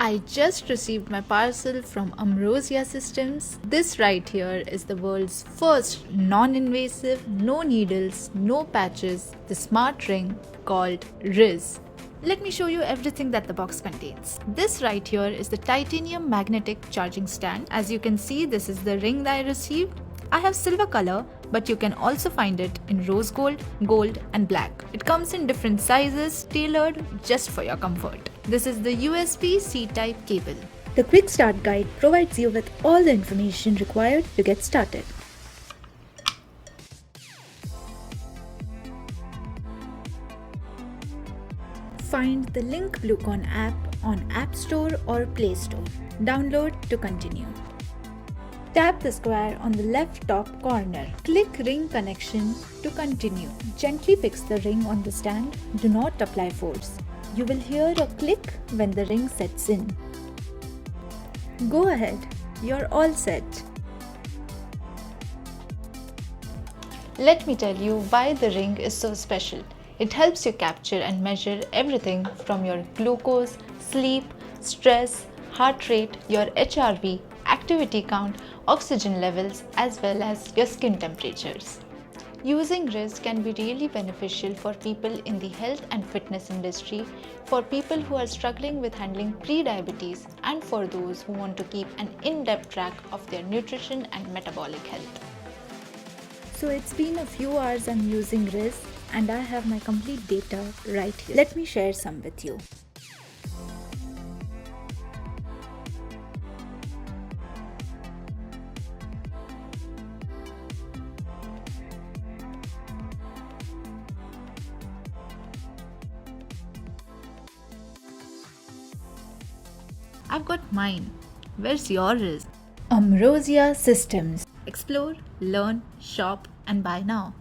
I just received my parcel from Ambrosia Systems. This right here is the world's first non-invasive, no needles, no patches, the smart ring called RIZZ. Let me show you everything that the box contains. This right here is the titanium magnetic charging stand. As you can see, this is the ring that I received. I have silver color, but you can also find it in rose gold, gold and black. It comes in different sizes, tailored just for your comfort. This is the USB-C type cable. The quick start guide provides you with all the information required to get started. Find the Link Bluecon app on App Store or Play Store. Download to continue. Tap the square on the left top corner. Click ring connection to continue. Gently fix the ring on the stand. Do not apply force. You will hear a click when the ring sets in. Go ahead, you're all set. Let me tell you why the ring is so special. It helps you capture and measure everything from your glucose, sleep, stress, heart rate, your HRV, activity count, oxygen levels, as well as your skin temperatures. Using RIZZ can be really beneficial for people in the health and fitness industry, for people who are struggling with handling pre-diabetes, and for those who want to keep an in-depth track of their nutrition and metabolic health. So it's been a few hours I'm using RIZZ and I have my complete data right here. Let me share some with you. I've got mine. Where's yours? Ambrosia Systems. Explore, learn, shop, and buy now.